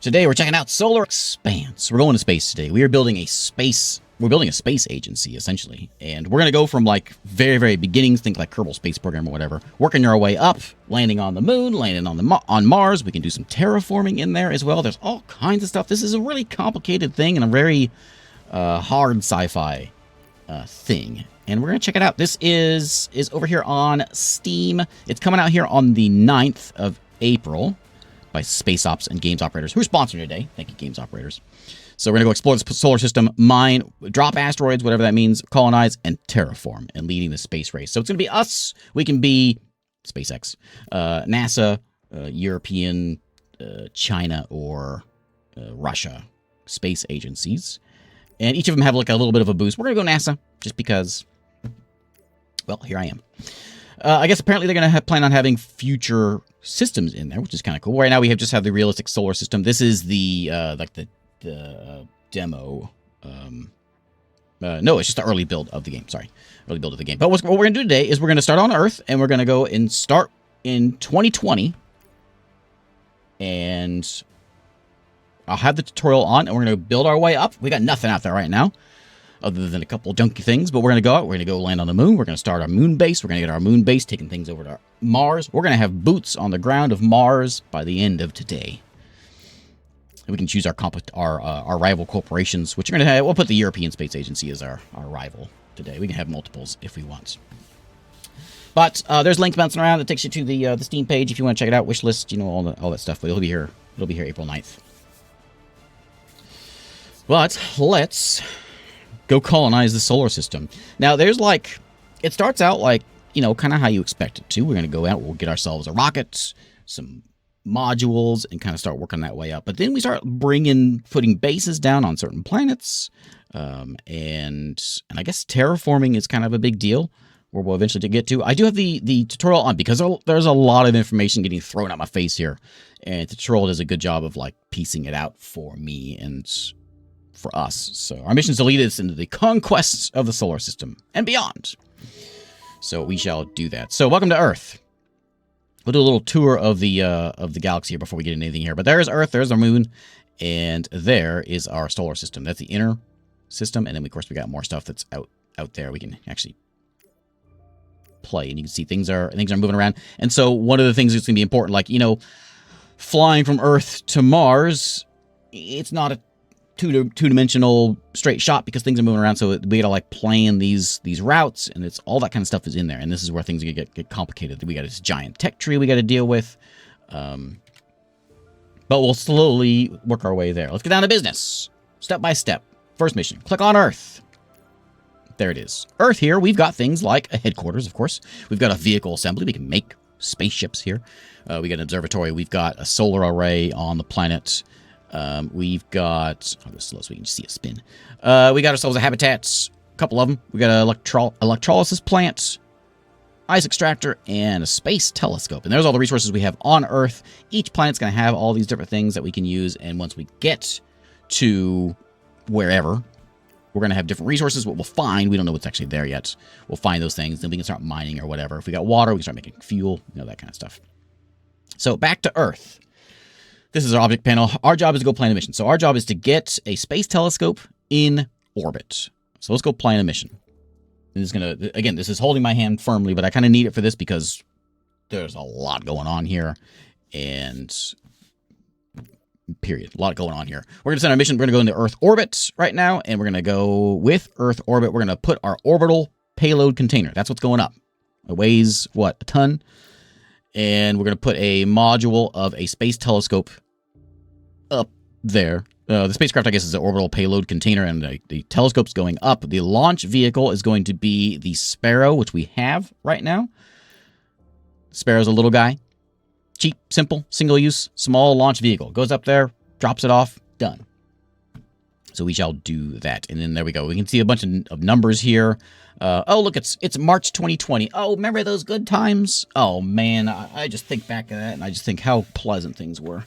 Today we're checking out Solar Expanse. We're going to space today. We are building a space. We're building a space agency essentially, and we're gonna go from like very beginnings, think like Kerbal Space Program or whatever, working our way up, landing on the moon, landing on Mars. We can do some terraforming in there as well. There's all kinds of stuff. This is a really complicated thing and a very hard sci-fi thing, and we're gonna check it out. This is over here on Steam. It's coming out here on the 9th of April. By Space Ops and Games Operators, who are sponsoring today. Thank you, Games Operators. So we're going to go explore the solar system, mine, drop asteroids, whatever that means, colonize, and terraform, and leading the space race. So it's going to be us. We can be SpaceX, NASA, European, China, or Russia space agencies. And each of them have like a little bit of a boost. We're going to go NASA, just because, well, here I am. I guess apparently they're going to plan on having future systems in there, which is kind of cool. Right now we just have the realistic solar system. This is the like the demo. No, it's just the early build of the game. Sorry, early build of the game. But what we're going to do today is we're going to start on Earth, and we're going to go and start in 2020. And I'll have the tutorial on, and we're going to build our way up. We got nothing out there right now, other than a couple junky things, but we're going to go out, we're going to go land on the moon, we're going to start our moon base, we're going to get our moon base, taking things over to Mars. We're going to have boots on the ground of Mars by the end of today. And we can choose our rival corporations, which are going to have, we'll put the European Space Agency as our rival today. We can have multiples if we want. But there's links bouncing around that takes you to the Steam page if you want to check it out, wish list, you know, all that stuff, but it'll be here April 9th. But let's go colonize the solar system. Now, there's like, it starts out like, you know, kind of how you expect it to. We're going to go out, we'll get ourselves a rocket, some modules, and kind of start working that way up. But then we start putting bases down on certain planets. And I guess terraforming is kind of a big deal, where we'll eventually get to. I do have the tutorial on, because there's a lot of information getting thrown at my face here. And the tutorial does a good job of like piecing it out for me and for us. So our mission is to lead us into the conquests of the solar system and beyond. So we shall do that. So welcome to Earth. We'll do a little tour of the galaxy here before we get into anything here. But there's Earth, there's our moon, and there is our solar system. That's the inner system, and then of course we got more stuff that's out there. We can actually play, and you can see things are moving around. And so one of the things that's going to be important, like, you know, flying from Earth to Mars, it's not a two-dimensional straight shot, because things are moving around, so we gotta like plan these routes, and it's all that kind of stuff is in there, and this is where things get complicated. We got this giant tech tree we got to deal with, but we'll slowly work our way there. Let's get down to business, step by step. First mission, click on Earth. There it is. Earth here, we've got things like a headquarters, of course. We've got a vehicle assembly. We can make spaceships here. We got an observatory. We've got a solar array on the planet. We've got, I'll go slow so we can see a spin. We got ourselves a habitat, a couple of them. We got an electrolysis plant, ice extractor, and a space telescope. And there's all the resources we have on Earth. Each planet's going to have all these different things that we can use. And once we get to wherever, we're going to have different resources. What we'll find, we don't know what's actually there yet. We'll find those things, then we can start mining or whatever. If we got water, we can start making fuel, you know, that kind of stuff. So back to Earth. This is our object panel. Our job is to go plan a mission. So our job is to get a space telescope in orbit. So let's go plan a mission. And this is going to, again, this is holding my hand firmly, but I kind of need it for this because there's a lot going on here. And period. A lot going on here. We're going to send our mission. We're going to go into Earth orbit right now. And we're going to go with Earth orbit. We're going to put our orbital payload container. That's what's going up. It weighs, what, a ton? And we're going to put a module of a space telescope up there. The spacecraft, I guess, is an orbital payload container, and the telescope's going up. The launch vehicle is going to be the Sparrow, which we have right now. Sparrow's a little guy. Cheap, simple, single-use, small launch vehicle. Goes up there, drops it off, done. So we shall do that. And then there we go. We can see a bunch of numbers here. Oh, look, it's March 2020. Oh, remember those good times? Oh, man, I just think back to that, and I just think how pleasant things were.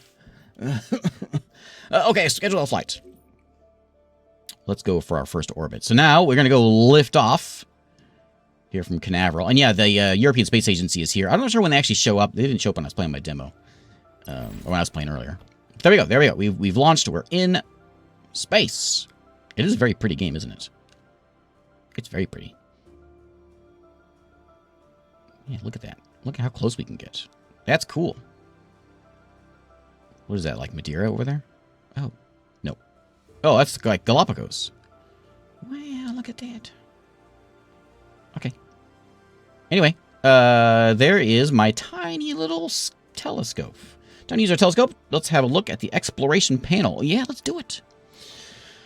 Okay, schedule a flight. Let's go for our first orbit. So now we're going to go lift off here from Canaveral. And yeah, the European Space Agency is here. I'm not sure when they actually show up. They didn't show up when I was playing my demo, or when I was playing earlier. There we go. There we go. We've launched. We're in space. It is a very pretty game, isn't it? It's very pretty. Yeah, look at that. Look at how close we can get. That's cool. What is that, like Madeira over there? Oh, no. Oh, that's like Galapagos. Wow, look at that. Okay. Anyway, there is my tiny little telescope. Time to use our telescope. Let's have a look at the exploration panel. Yeah, let's do it.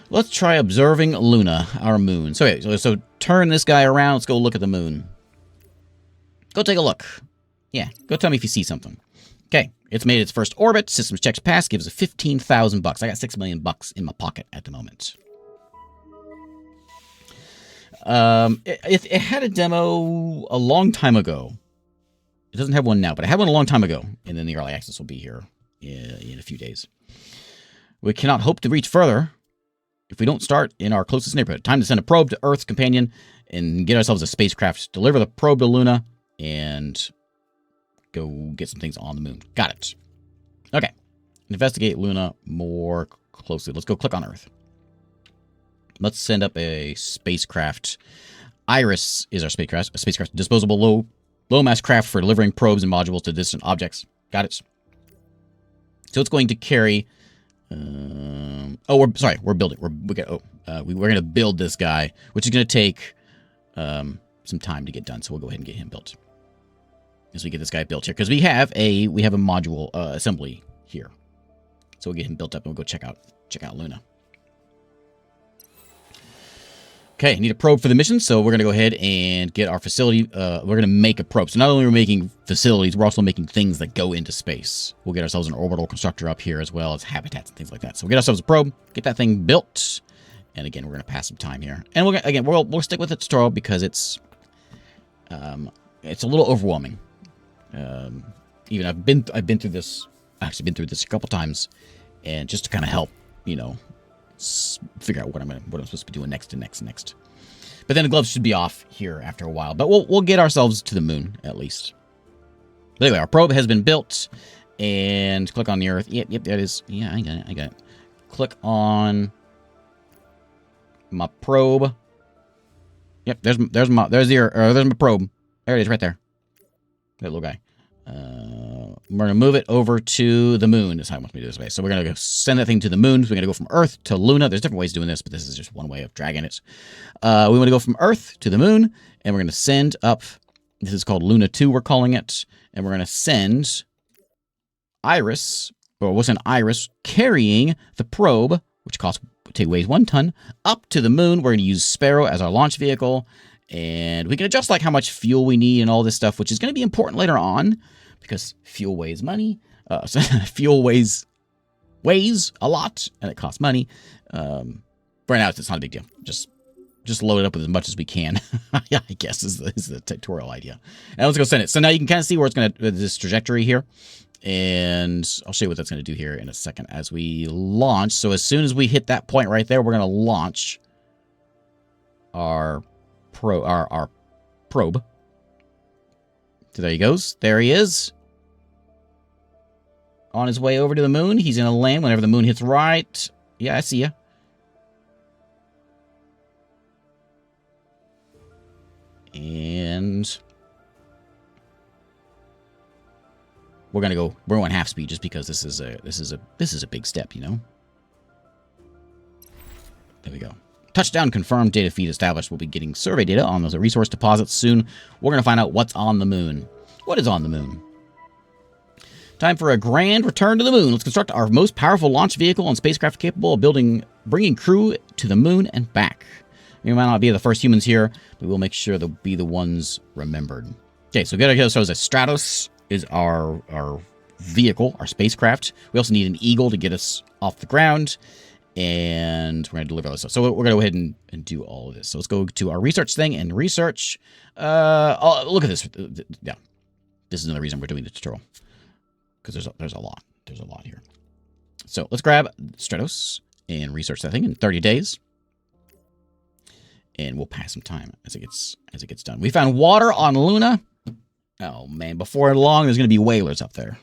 Let's try observing Luna, our moon. So turn this guy around. Let's go look at the moon. Go take a look. Yeah, go tell me if you see something. Okay, it's made its first orbit. Systems checks pass. Gives us 15,000 bucks. I got 6 million bucks in my pocket at the moment. It had a demo a long time ago. It doesn't have one now, but it had one a long time ago. And then the early access will be here in a few days. We cannot hope to reach further if we don't start in our closest neighborhood. Time to send a probe to Earth's companion and get ourselves a spacecraft. Deliver the probe to Luna and go get some things on the moon. Got it. Okay. Investigate Luna more closely. Let's go click on Earth. Let's send up a spacecraft. Iris is our spacecraft. A spacecraft, disposable low mass craft for delivering probes and modules to distant objects. Got it. So it's going to carry. We're building. We're going to build this guy, which is going to take some time to get done. So we'll go ahead and get him built as we get this guy built here, because we have a module assembly here. So we'll get him built up and we'll go check out Luna. Okay, need a probe for the mission, so we're going to go ahead and get our facility. We're going to make a probe. So not only are we making facilities, we're also making things that go into space. We'll get ourselves an orbital constructor up here as well as habitats and things like that. So we'll get ourselves a probe, get that thing built, and again, we're going to pass some time here. And we'll stick with the tutorial because it's a little overwhelming. Even I've been through this. Actually, been through this a couple times, and just to kind of help, figure out what I'm supposed to be doing next. But then the gloves should be off here after a while. But we'll get ourselves to the moon at least. But anyway, our probe has been built, and click on the Earth. Yep, that is. Yeah, I got it. Click on my probe. Yep, there's my probe. There it is, right there. That little guy. We're going to move it over to the moon. That's how I want me to do this way. So we're going to go send that thing to the moon. So we're going to go from Earth to Luna. There's different ways of doing this, but this is just one way of dragging it. We want to go from Earth to the moon, and we're going to send up. This is called Luna 2, we're calling it. And we're going to send Iris, or we'll send Iris carrying the probe, which weighs 1 ton, up to the moon. We're going to use Sparrow as our launch vehicle. And we can adjust like how much fuel we need and all this stuff, which is going to be important later on because fuel weighs money. So fuel weighs a lot and it costs money. Right now, it's not a big deal. Just load it up with as much as we can. Yeah, I guess is the tutorial idea. And let's go send it. So now you can kind of see where it's going to this trajectory here. And I'll show you what that's going to do here in a second as we launch. So as soon as we hit that point right there, we're going to launch our probe. So there he goes. There he is. On his way over to the moon. He's going to land whenever the moon hits right. Yeah, I see ya. And we're going half speed just because this is a big step, There we go. Touchdown confirmed, data feed established. We'll be getting survey data on those resource deposits soon. We're going to find out what's on the moon. What is on the moon? Time for a grand return to the moon. Let's construct our most powerful launch vehicle and spacecraft capable of bringing crew to the moon and back. We might not be the first humans here, but we'll make sure they'll be the ones remembered. Okay, so good idea. So as a Stratos is our vehicle, our spacecraft. We also need an Eagle to get us off the ground. And we're going to deliver all this stuff. So we're going to go ahead and do all of this. So let's go to our research thing and research. Look at this. Yeah. This is another reason we're doing the tutorial. Because there's a lot. There's a lot here. So let's grab Stratos and research that thing in 30 days. And we'll pass some time as it gets done. We found water on Luna. Oh man, before long there's going to be whalers up there.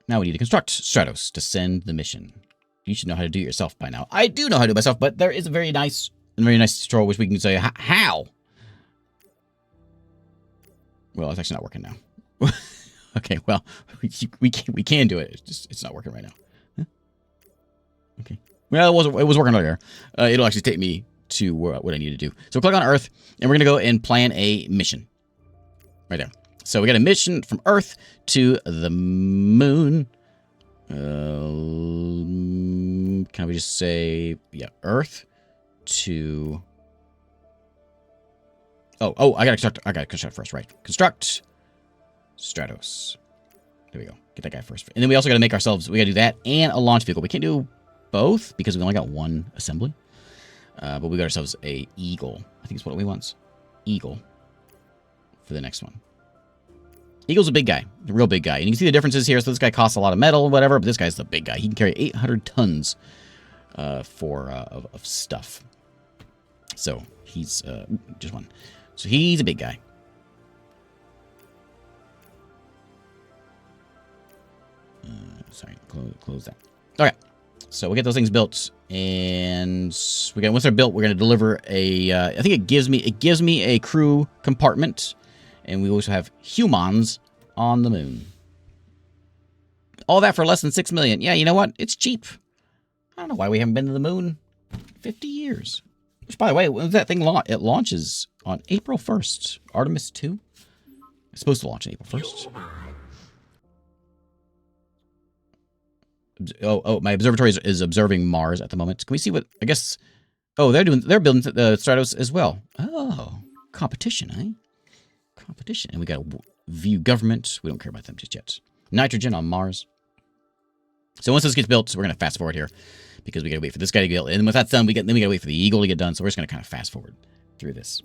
Now we need to construct Stratos to send the mission. You should know how to do it yourself by now. I do know how to do it myself, but there is a very nice tutorial which we can say how. Well, it's actually not working now. Okay, well, we can do it. It's not working right now. Huh? Okay. Well, it was working earlier. It'll actually take me to what I need to do. So click on Earth, and we're going to go and plan a mission. Right there. So we got a mission from Earth to the moon. Can we just say, yeah, Earth to... Oh, I gotta construct first, right? Construct Stratos. There we go. Get that guy first. And then we also gotta make ourselves, we gotta do that and a launch vehicle. We can't do both because we only got one assembly. But we got ourselves a Eagle. I think it's what we want. Eagle for the next one. Eagle's a big guy, a real big guy. And you can see the differences here. So this guy costs a lot of metal or whatever, but this guy's the big guy. He can carry 800 tons of stuff. So he's just one. So he's a big guy. Sorry, close that. Okay, so we get those things built, and once they're built, we're gonna deliver a. I think it gives me a crew compartment, and we also have humans on the moon. All that for less than 6 million. Yeah, you know what? It's cheap. I don't know why we haven't been to the moon in 50 years. Which, by the way, when that thing it launches on April 1st. Artemis 2? It's supposed to launch on April 1st. Oh, my observatory is observing Mars at the moment. Can we see what, I guess, oh, they're building the Stratos as well. Oh, competition, eh? Competition. And we got to view government. We don't care about them just yet. Nitrogen on Mars. So once this gets built, we're going to fast forward here because we got to wait for this guy to get built. And once that's done, we got to wait for the Eagle to get done. So we're just going to kind of fast forward through this.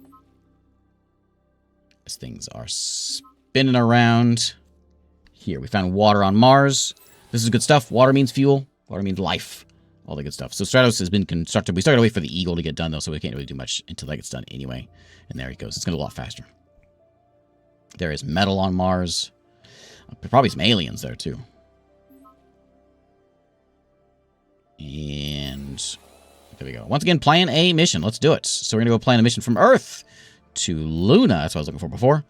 As things are spinning around. Here, we found water on Mars. This is good stuff. Water means fuel. Water means life. All the good stuff. So Stratos has been constructed. We still got to wait for the Eagle to get done, though, so we can't really do much until that gets done anyway. And there it goes. It's going to go a lot faster. There is metal on Mars. Probably some aliens there, too. And there we go. Once again, plan a mission. Let's do it. So we're going to go plan a mission from Earth to Luna. That's what I was looking for before.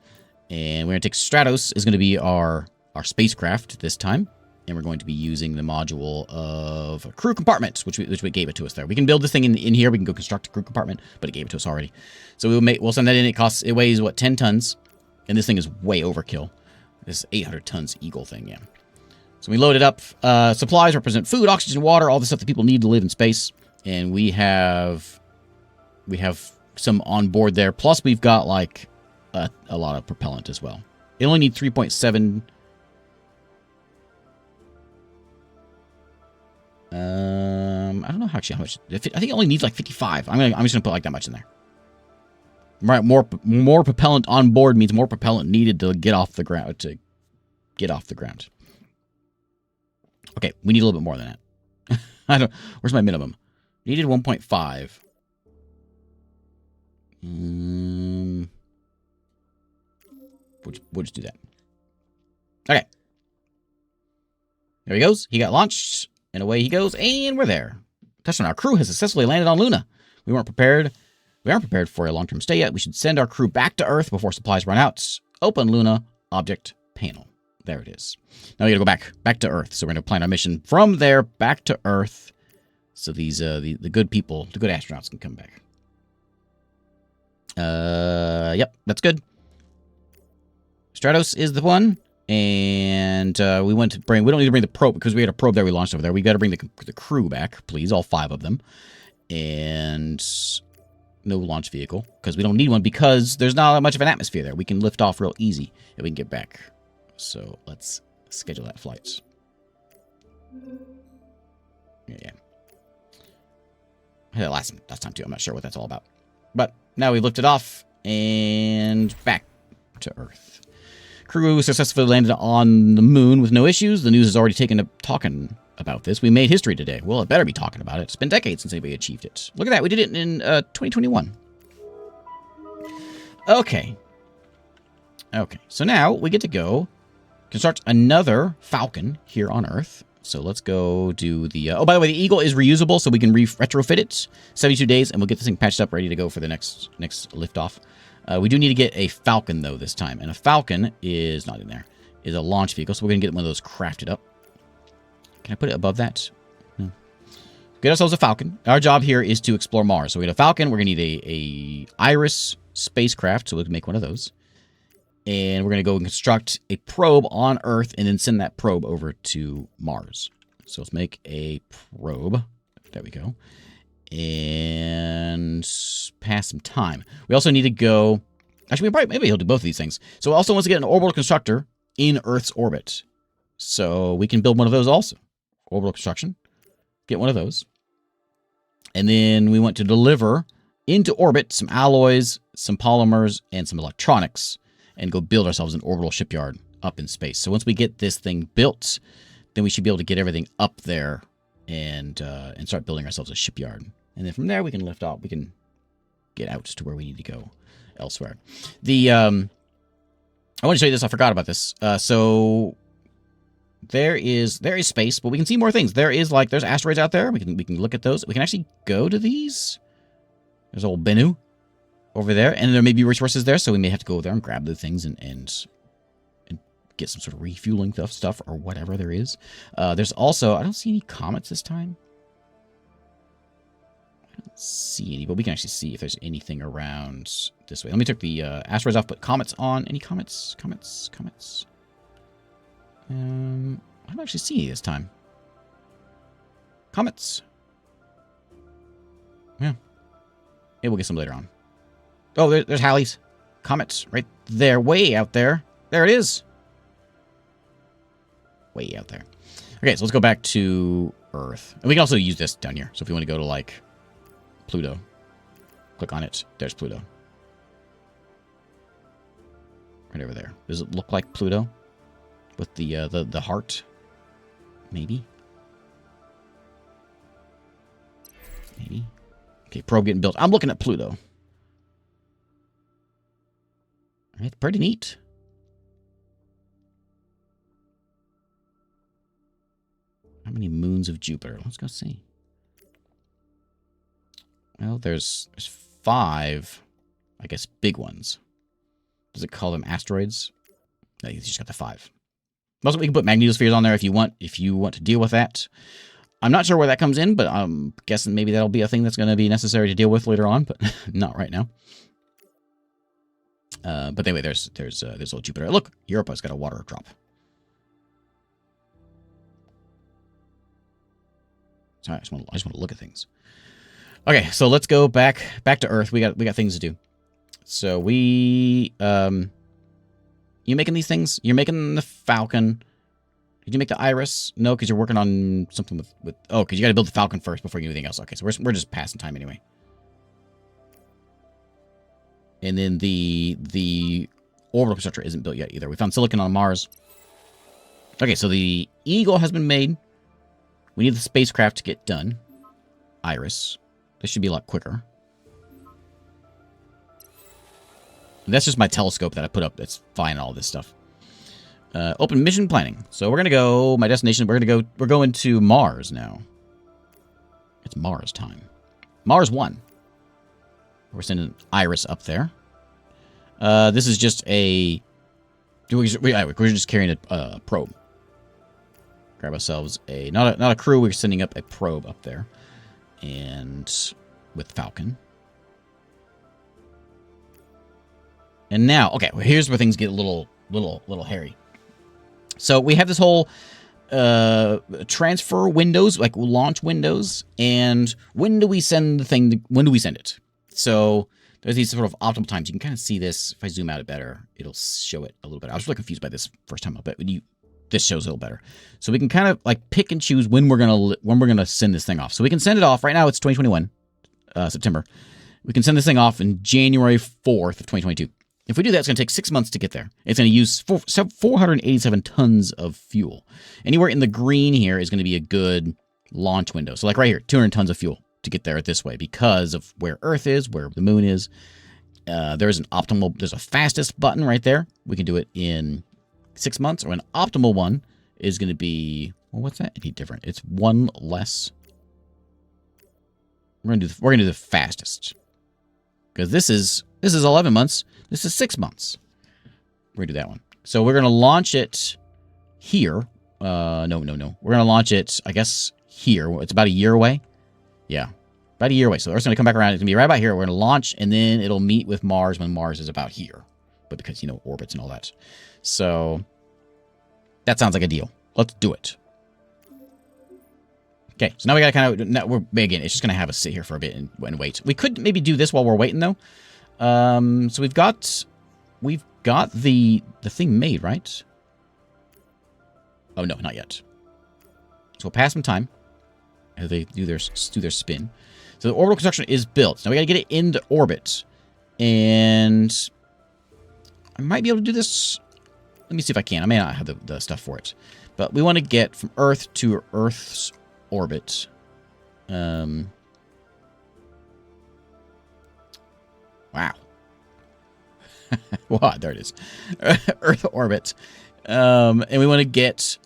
And we're going to take Stratos is going to be our spacecraft this time. And we're going to be using the module of a crew compartment, which we gave it to us there. We can build this thing in here. We can go construct a crew compartment, but it gave it to us already. So we'll send that in. It weighs, what, 10 tons? And this thing is way overkill. This 800 tons Eagle thing, yeah. So we load it up. Supplies represent food, oxygen, water, all the stuff that people need to live in space. And we have some on board there. Plus, we've got, like, a lot of propellant as well. It only needs 3.7... I don't know actually how much. I think it only needs like 55. I'm just gonna put like that much in there. Right, more propellant on board means more propellant needed to get off the ground. Okay, we need a little bit more than that. Where's my minimum? Needed 1.5. We'll just do that. Okay. There he goes. He got launched. And away he goes, and we're there. Touchdown. Our crew has successfully landed on Luna. We aren't prepared for a long-term stay yet. We should send our crew back to Earth before supplies run out. Open Luna object panel. There it is. Now we gotta go back to Earth. So we're gonna plan our mission from there back to Earth. So these the good people, the good astronauts can come back. Yep, that's good. Stratos is the one. And we don't need to bring the probe because we had a probe there we launched over there. We got to bring the crew back, please, all 5 of them. And no launch vehicle because we don't need one because there's not much of an atmosphere there. We can lift off real easy and we can get back. So let's schedule that flight. Yeah. I had that last time too. I'm not sure what that's all about. But now we've lifted off and back to Earth. Crew successfully landed on the moon with no issues. The news has already taken up talking about this. We made history today. Well, it better be talking about it. It's been decades since anybody achieved it. Look at that. We did it in 2021. Okay. Okay. So now we get to go construct another Falcon here on Earth. So let's go do the... oh, by the way, the Eagle is reusable, so we can retrofit it. 72 days, and we'll get this thing patched up, ready to go for the next liftoff. We do need to get a Falcon, though, this time. And a Falcon is not in there. Is a launch vehicle, so we're going to get one of those crafted up. Can I put it above that? No. Get ourselves a Falcon. Our job here is to explore Mars. So we get a Falcon. We're going to need a Iris spacecraft, so we can make one of those. And we're going to go and construct a probe on Earth and then send that probe over to Mars. So let's make a probe. There we go. And pass some time. We also need to go... actually, maybe he'll do both of these things. So he also wants to get an orbital constructor in Earth's orbit. So we can build one of those also. Orbital construction. Get one of those. And then we want to deliver into orbit some alloys, some polymers, and some electronics. And go build ourselves an orbital shipyard up in space. So once we get this thing built, then we should be able to get everything up there and start building ourselves a shipyard. And then from there, we can lift off. We can get out to where we need to go elsewhere. I want to show you this. I forgot about this. So there is space, but we can see more things. There's asteroids out there. We can look at those. We can actually go to these. There's old Bennu over there, and there may be resources there, so we may have to go there and grab the things and get some sort of refueling stuff or whatever there is. There's also, I don't see any comets this time. I don't see any, but we can actually see if there's anything around this way. Let me take the asteroids off, put comets on. Any comets? Comets? I don't actually see any this time. Comets. Yeah. Maybe we'll get some later on. Oh, there's Halley's. Comets right there. Way out there. There it is. Way out there. Okay, so let's go back to Earth. And we can also use this down here. So if you want to go to, like, Pluto, click on it. There's Pluto. Right over there. Does it look like Pluto? With the heart? Maybe? Maybe? Okay, probe getting built. I'm looking at Pluto. It's pretty neat. How many moons of Jupiter? Let's go see. Well, there's 5, I guess, big ones. Does it call them asteroids? No, you just got the 5. Also, we can put magnetospheres on there if you want to deal with that. I'm not sure where that comes in, but I'm guessing maybe that'll be a thing that's going to be necessary to deal with later on, but not right now. But anyway, there's old Jupiter. Look, Europa's got a water drop. Sorry, I just want to look at things. Okay, so let's go back to Earth. We got things to do. So you making these things? You're making the Falcon. Did you make the Iris? No, because you're working on something with oh, because you got to build the Falcon first before you do anything else. Okay, so we're just passing time anyway. And then the orbital constructor isn't built yet either. We found silicon on Mars. Okay, so the Eagle has been made. We need the spacecraft to get done. Iris. This should be a lot quicker. And that's just my telescope that I put up. That's fine, all this stuff. Open mission planning. So we're going to go, my destination, we're going to Mars now. It's Mars time. Mars 1. We're sending Iris up there. This is just a... We're just carrying a probe. Grab ourselves a... Not a crew, we're sending up a probe up there. And... with Falcon. And now... Okay, well, here's where things get a little hairy. So we have this whole... transfer windows, like launch windows. And when do we send the thing... When do we send it? So there's these sort of optimal times. You can kind of see this. If I zoom out it better, it'll show it a little bit. I was really confused by this first time, but this shows a little better. So we can kind of like pick and choose when we're gonna send this thing off. So we can send it off right now. It's 2021, September. We can send this thing off in January 4th of 2022. If we do that, it's going to take 6 months to get there. It's going to use 487 tons of fuel. Anywhere in the green here is going to be a good launch window. So like right here, 200 tons of fuel to get there this way because of where Earth is, where the moon is. There's a fastest button right there. We can do it in 6 months, or an optimal one is going to be, well, what's that? It'd be different. It's one less. We're gonna do the fastest, because this is 11 months. This is 6 months. We're gonna do that one. So we're gonna launch it here. No. We're gonna launch it, I guess, here. It's about a year away. Yeah, about a year away. So Earth's gonna come back around. It's gonna be right about here. We're gonna launch, and then it'll meet with Mars when Mars is about here. But because, you know, orbits and all that. So that sounds like a deal. Let's do it. Okay, so now we gotta kind of, now we're, again, it's just gonna have us sit here for a bit and wait. We could maybe do this while we're waiting, though. So we've got the thing made, right? Oh no, not yet. So we'll pass some time as they do their spin. So the orbital construction is built. Now we gotta get it into orbit, and I might be able to do this. Let me see if I can. I may not have the stuff for it, but we want to get from Earth to Earth's orbit. Wow. Wow, there it is. Earth orbit. And we want to get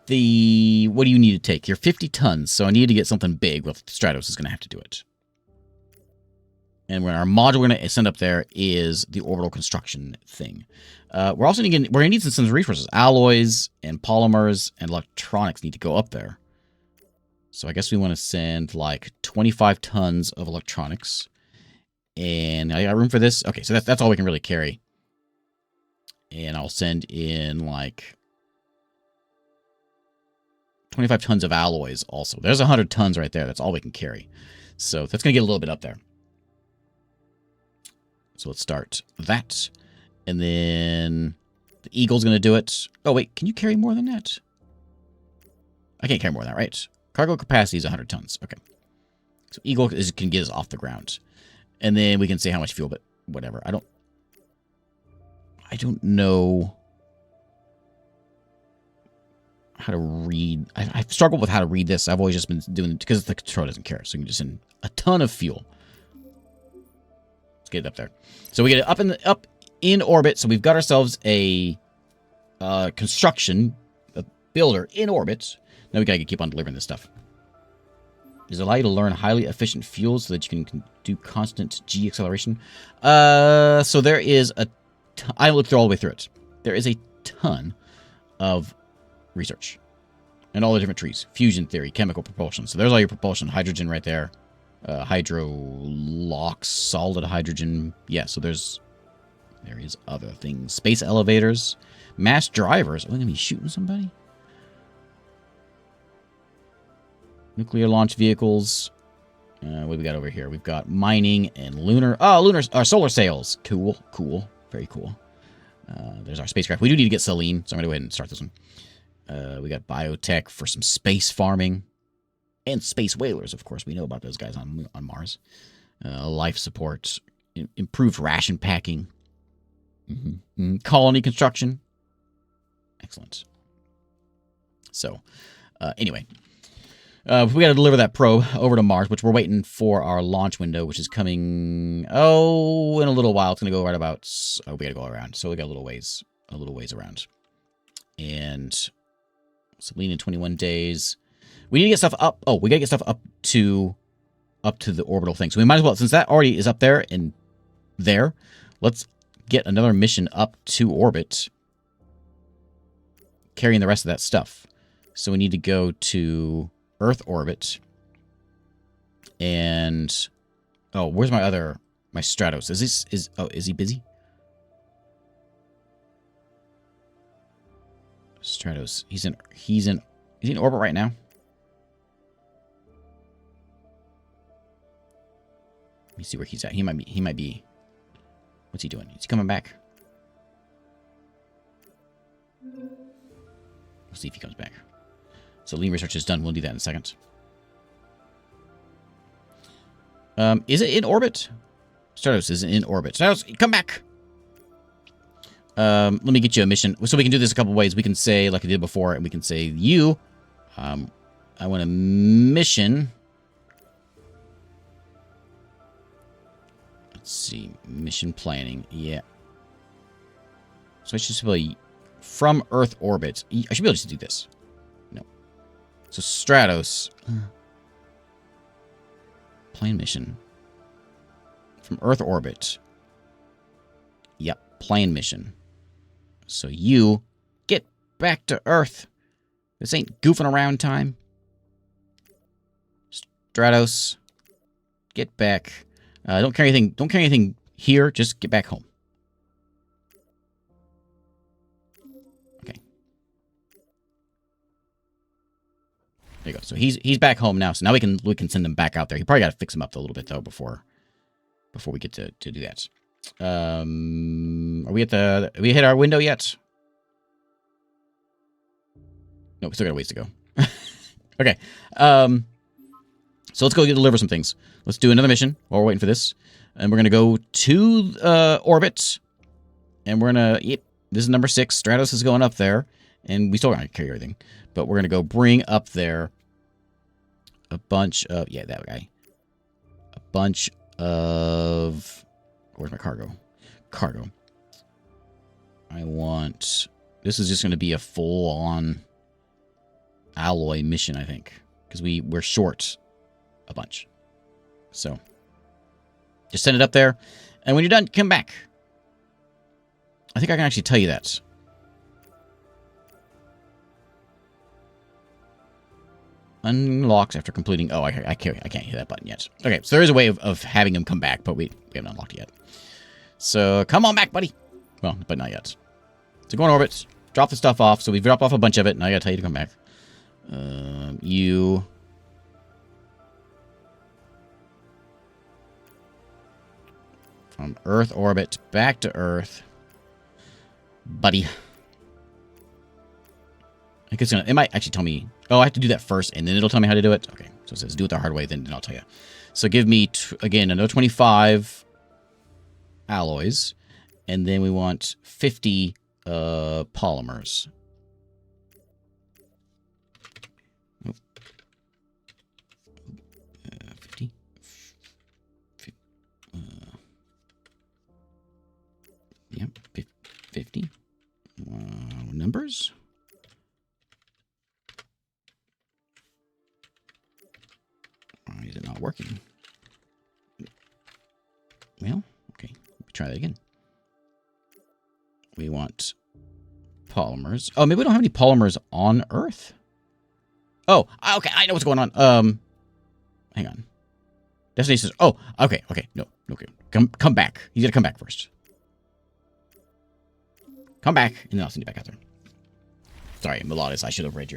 the... What do you need to take? You're 50 tons, so I need to get something big. Well, Stratos is going to have to do it. And our module we're going to send up there is the orbital construction thing. We're also going to need some resources. Alloys and polymers and electronics need to go up there. So I guess we want to send like 25 tons of electronics. And I got room for this. Okay, so that's all we can really carry. And I'll send in like 25 tons of alloys also. There's 100 tons right there. That's all we can carry. So that's going to get a little bit up there. So let's start that. And then the Eagle's going to do it. Oh, wait. Can you carry more than that? I can't carry more than that, right? Cargo capacity is 100 tons. Okay. So Eagle can get us off the ground. And then we can say how much fuel, but whatever. I don't know how to read. I've struggled with how to read this. I've always just been doing it because the control doesn't care. So you can just send a ton of fuel. Let's get it up there. So we get it up in orbit. So we've got ourselves a construction, a builder in orbit. Now we gotta keep on delivering this stuff. Does it allow you to learn highly efficient fuels so that you can do constant G acceleration? So there is I looked all the way through it. There is a ton of research and all the different trees. Fusion theory, chemical propulsion. So there's all your propulsion. Hydrogen right there. Hydrolox, solid hydrogen. Yeah, so there is other things. Space elevators. Mass drivers. Are we going to be shooting somebody? Nuclear launch vehicles. What do we got over here? We've got mining and lunar. Oh, lunar. Solar sails. Cool. Cool. Very cool. There's our spacecraft. We do need to get Selene, so I'm going to go ahead and start this one. We got biotech for some space farming. And space whalers, of course. We know about those guys on Mars. Life support. Improved ration packing. Colony construction. Excellent. So, anyway. We got to deliver that probe over to Mars, which we're waiting for our launch window, which is coming, in a little while. It's going to go right about, we got to go around. So we got a little ways around. And Selene in 21 days. We need to get stuff up. Oh, we got to get stuff up to the orbital thing. So we might as well, since that already is up there and there, let's get another mission up to orbit, carrying the rest of that stuff. So we need to go to Earth orbit. And where's my Stratos? Is he busy? Stratos. He's in orbit right now. Let me see where he's at. He might be. What's he doing? Is he coming back? We'll see if he comes back. So lean research is done. We'll do that in a second. Is it in orbit? Stratos is in orbit. Stratos, come back! Let me get you a mission. So we can do this a couple ways. We can say, like I did before, and we can say, I want a mission. Let's see. Mission planning. Yeah. So I should simply from Earth orbit. I should be able to do this. No. So Stratos. Plane mission. From Earth orbit. Yep, plane mission. So you get back to Earth. This ain't goofing around time. Stratos, get back. Don't carry anything. Don't carry anything here. Just get back home. Okay. There you go. So he's back home now. So now we can send him back out there. He probably got to fix him up a little bit though before we get to do that. Are we hit our window yet? No, we still got a ways to go. Okay. So let's go deliver some things. Let's do another mission while we're waiting for this. And we're going to go to orbit. And we're going to... Yep, this is number 6. Stratos is going up there. And we still got to carry everything. But we're going to go bring up there a bunch of... Yeah, that guy. A bunch of... Where's my cargo? Cargo. I want... This is just going to be a full-on alloy mission, I think. Because we're short a bunch. So, just send it up there. And when you're done, come back. I think I can actually tell you that. Unlocks after completing... Oh, I can't hit that button yet. Okay, so there is a way of having him come back, but we haven't unlocked it yet. So, come on back, buddy. Well, but not yet. So, go in orbit. Drop the stuff off. So, we've dropped off a bunch of it. Now I gotta tell you to come back. You... From Earth orbit back to Earth. Buddy. I think it's gonna... It might actually tell me... Oh, I have to do that first, and then it'll tell me how to do it? Okay. So it says do it the hard way, then I'll tell you. So give me, again, another 25 alloys. And then we want 50 polymers. Oh. 50. Yep, 50. Numbers. Why is it not working? Well, okay. Let me try that again. We want polymers. Oh, maybe we don't have any polymers on Earth. Oh, okay. I know what's going on. Hang on. Destination says, oh, okay. No, okay. Come back. You gotta come back first. Come back, and then I'll send you back out there. Sorry, Melodis. I should have read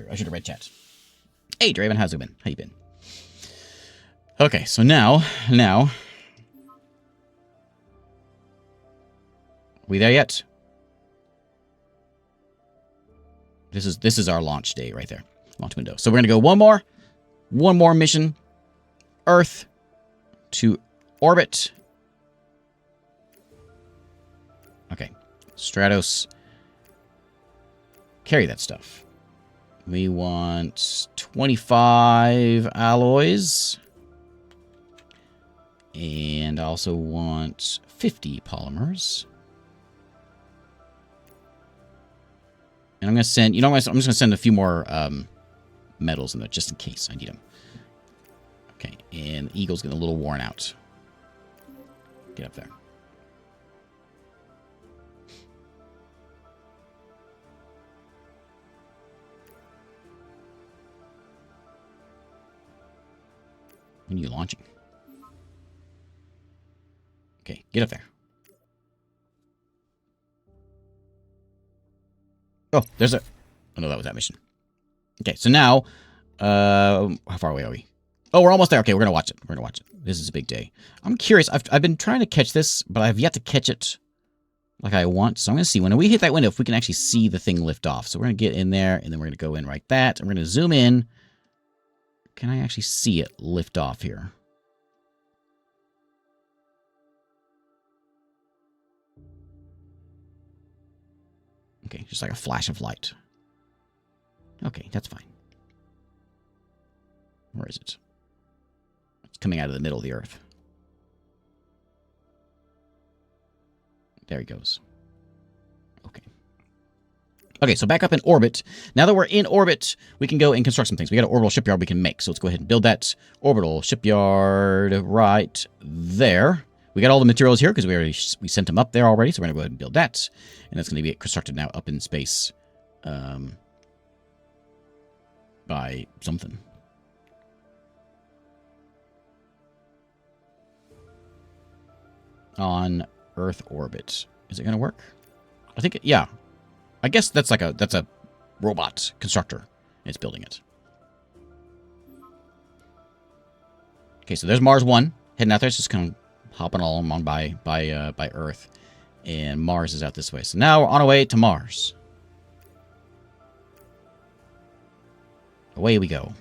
chat. Hey, Draven, how's it been? How you been? Okay, so now, we there yet? This is our launch day right there, launch window. So we're gonna go one more mission, Earth to orbit. Okay, Stratos, carry that stuff. We want 25 alloys. And I also want 50 polymers. And I'm going to send... You know what? I'm just going to send a few more metals in there just in case I need them. Okay. And the Eagle's getting a little worn out. Get up there. When are you launching? Okay, get up there. Oh, there's a... Oh, no, that was that mission. Okay, so now... how far away are we? Oh, we're almost there. Okay, we're going to watch it. We're going to watch it. This is a big day. I'm curious. I've been trying to catch this, but I've yet to catch it like I want. So I'm going to see. When we hit that window, if we can actually see the thing lift off. So we're going to get in there, and then we're going to go in like that. And we're going to zoom in. Can I actually see it lift off here? Okay, just like a flash of light. Okay, that's fine. Where is it? It's coming out of the middle of the Earth. There he goes. Okay. Okay, so back up in orbit. Now that we're in orbit, we can go and construct some things. We got an orbital shipyard we can make. So let's go ahead and build that orbital shipyard right there. We got all the materials here because we sent them up there already. So we're going to go ahead and build that. And that's going to be constructed now up in space by something. On Earth orbit. Is it going to work? I think, yeah. I guess that's a robot constructor. It's building it. Okay, so there's Mars 1 heading out there. It's just kind of hopping all along by Earth, and Mars is out this way. So now we're on our way to Mars. Away we go.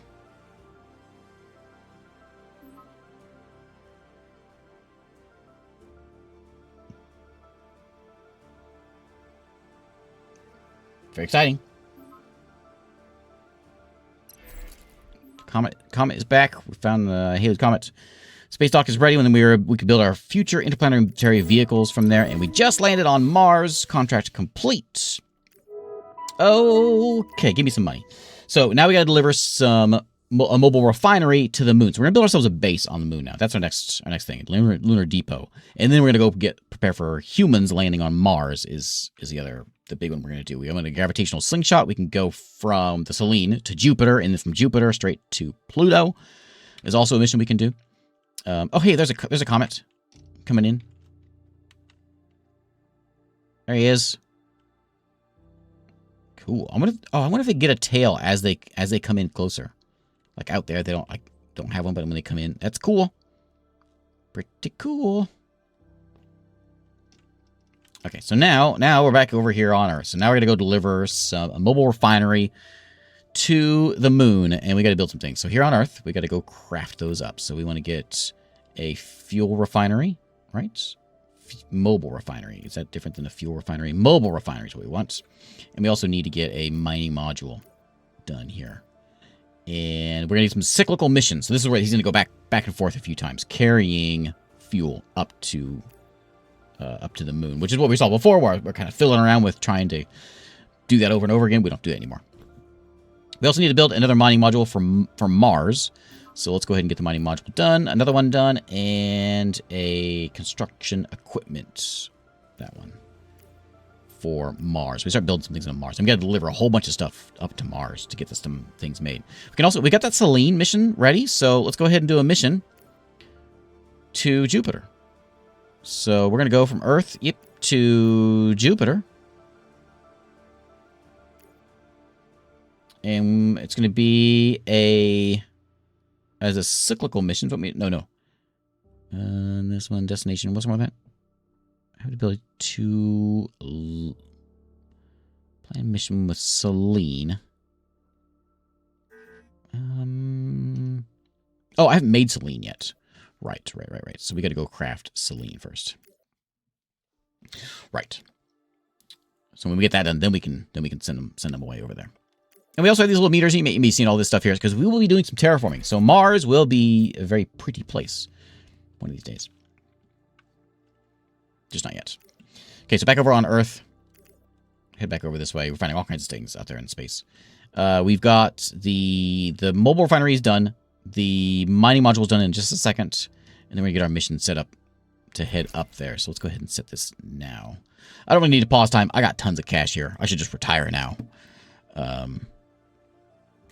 Very exciting. Comet is back. We found the Halley's Comet. Space dock is ready, and then we could build our future interplanetary vehicles from there. And we just landed on Mars. Contract complete. Okay, give me some money. So now we got to deliver a mobile refinery to the moon. So we're gonna build ourselves a base on the moon now. That's our next thing. Lunar depot, and then we're gonna go prepare for humans landing on Mars. Is the big one we're gonna do. We have a gravitational slingshot. We can go from the Selene to Jupiter, and then from Jupiter straight to Pluto. Is also a mission we can do. Oh hey, there's a comet coming in. There he is. Cool. I wonder if they get a tail as they come in closer. Like out there, they don't have one, but when they come in, that's cool. Pretty cool. Okay, so now we're back over here on Earth. So now we're gonna go deliver a mobile refinery to the moon, and we got to build some things. So here on Earth, we got to go craft those up. So we want to get a fuel refinery, right? Mobile refinery. Is that different than a fuel refinery? Mobile refinery is what we want, and we also need to get a mining module done here. And we're gonna need some cyclical missions. So this is where he's gonna go back and forth a few times, carrying fuel up to the moon, which is what we saw before, where we're kind of fiddling around with trying to do that over and over again. We don't do that anymore. We also need to build another mining module from Mars. So let's go ahead and get the mining module done, another one done, and a construction equipment. That one. For Mars. We start building some things on Mars. I'm going to deliver a whole bunch of stuff up to Mars to get some things made. We got that Selene mission ready, so let's go ahead and do a mission to Jupiter. So we're going to go from Earth, to Jupiter. And it's going to be as a cyclical mission. No. This one, destination, what's more than that? I have the ability to plan mission with Selene. Oh, I haven't made Selene yet. Right. So we got to go craft Selene first. Right. So when we get that done, then we can send them away over there. And we also have these little meters. You may be seeing all this stuff here because we will be doing some terraforming. So Mars will be a very pretty place one of these days. Just not yet. Okay, so back over on Earth. Head back over this way. We're finding all kinds of things out there in space. We've got the mobile refinery is done. The mining module is done in just a second. And then we get our mission set up to head up there. So let's go ahead and set this now. I don't really need to pause time. I got tons of cash here. I should just retire now.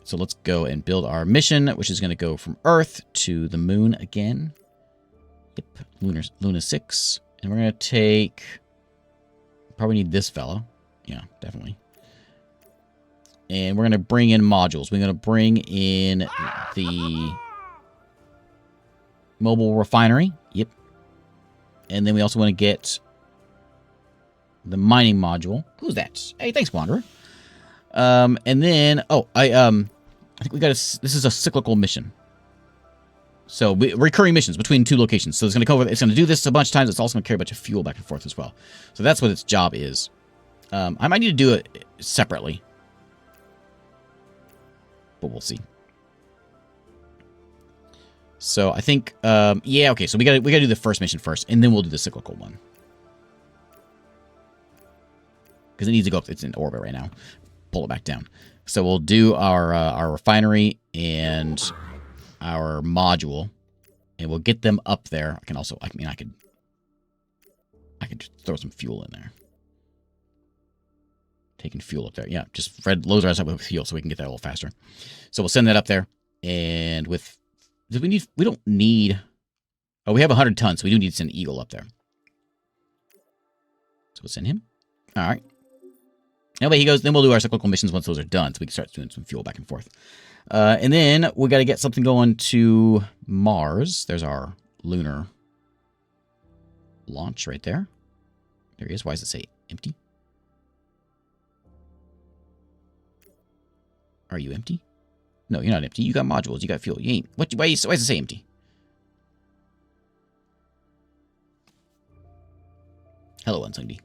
So let's go and build our mission, which is going to go from Earth to the moon again. Yep, Luna 6. And we're going to take... Probably need this fellow. Yeah, definitely. And we're going to bring in modules. We're going to bring in the mobile refinery. Yep. And then we also want to get the mining module. Who's that? Hey, thanks, Wanderer. And then... Oh, I think we got this is a cyclical mission. So recurring missions between two locations. So it's going to do this a bunch of times. It's also going to carry a bunch of fuel back and forth as well. So that's what its job is. I might need to do it separately, but we'll see. So I think, yeah, okay. So we got to do the first mission first, and then we'll do the cyclical one. because it needs to go up. It's in orbit right now. Pull it back down. So we'll do our refinery and our module, and we'll get them up there. I can also, I could just throw some fuel in there. Taking fuel up there. Yeah, just Fred loads us up with fuel so we can get that a little faster. So we'll send that up there. And we don't need, oh, we have 100 tons, so we do need to send Eagle up there. So we'll send him. All right. Anyway, he goes, then we'll do our cyclical missions once those are done, so we can start doing some fuel back and forth. And then we got to get something going to Mars. There's our lunar launch right there. There he is. Why does it say empty? Are you empty? No, you're not empty. You got modules. You got fuel. You ain't. Why does it say empty? Hello, Unsungdy.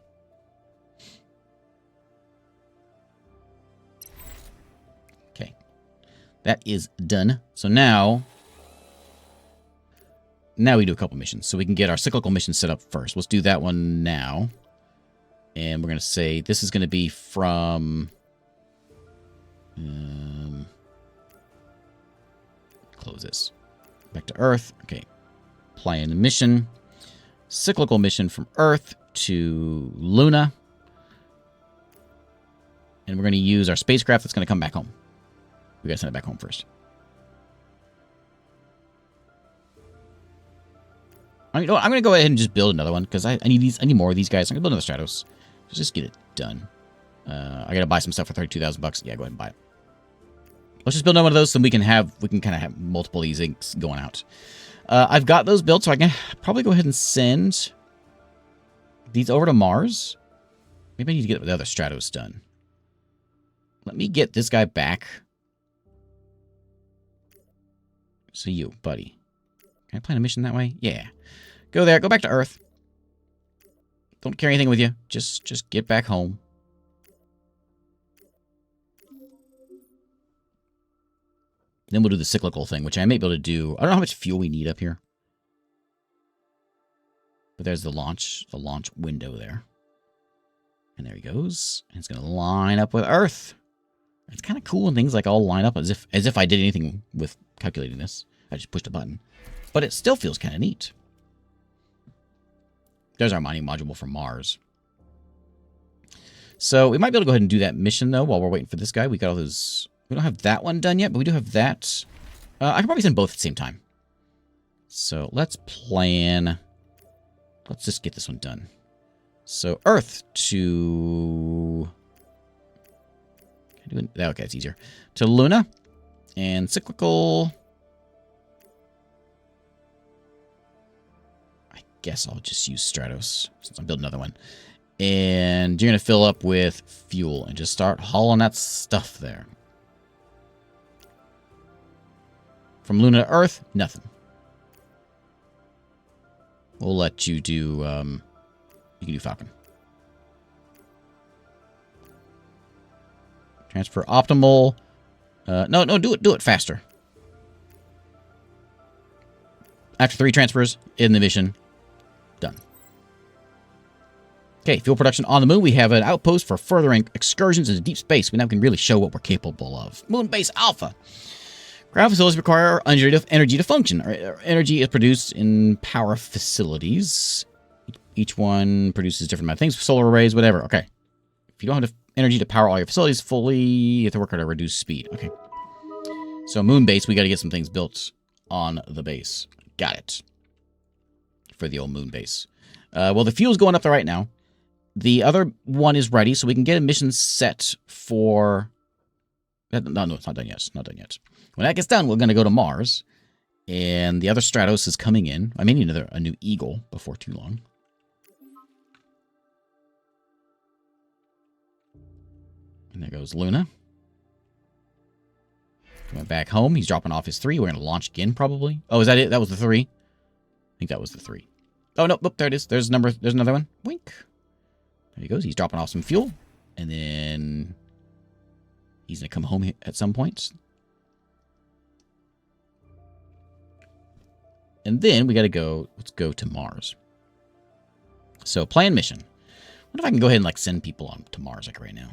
Okay. That is done. So now we do a couple missions. So we can get our cyclical mission set up first. Let's do that one now. And we're going to say this is going to be from... close this. Back to Earth. Okay. Plan the mission. Cyclical mission from Earth to Luna. And we're going to use our spacecraft that's going to come back home. We got to send it back home first. I'm going to go ahead and just build another one because I need more of these guys. I'm going to build another Stratos. Just get it done. I got to buy some stuff for 32,000 bucks. Yeah, go ahead and buy it. Let's just build one of those so we can kind of have multiple of these inks going out. I've got those built, so I can probably go ahead and send these over to Mars. Maybe I need to get the other Stratos done. Let me get this guy back. So you, buddy. Can I plan a mission that way? Yeah. Go there. Go back to Earth. Don't carry anything with you. Just get back home. Then we'll do the cyclical thing, which I may be able to do. I don't know how much fuel we need up here. But there's the launch window there. And there he goes. And it's going to line up with Earth. It's kind of cool when things like all line up as if I did anything with calculating this. I just pushed a button. But it still feels kind of neat. There's our mining module from Mars. So we might be able to go ahead and do that mission, though, while we're waiting for this guy. We got all those... We don't have that one done yet, but we do have that. I can probably send both at the same time. So let's plan... Let's just get this one done. So Earth to... Okay, it's easier. To Luna. And cyclical... I guess I'll just use Stratos, since I'm building another one. And you're going to fill up with fuel and just start hauling that stuff there. From Luna to Earth, nothing. We'll let you do, you can do Falcon. Transfer optimal. No, do it faster. After 3 transfers in the mission, done. Okay, fuel production on the moon. We have an outpost for further excursions into deep space. We now can really show what we're capable of. Moon base Alpha. Ground facilities require energy to function. Energy is produced in power facilities. Each one produces different amount of things. Solar arrays, whatever. Okay. If you don't have energy to power all your facilities fully, you have to work at a reduced speed. Okay. So moon base, we got to get some things built on the base. Got it. For the old moon base. Well, the fuel's going up there right now. The other one is ready, so we can get a mission set for... No, it's not done yet. It's not done yet. When that gets done, we're going to go to Mars. And the other Stratos is coming in. I may need a new Eagle before too long. And there goes Luna. Went back home. He's dropping off his 3. We're going to launch again, probably. Oh, is that it? That was the 3? I think that was the 3. Oh, no. There it is. There's another one. Wink. There he goes. He's dropping off some fuel. And then he's going to come home at some point. And then we got to go, let's go to Mars. So plan mission. What if I can go ahead and like send people on to Mars like right now?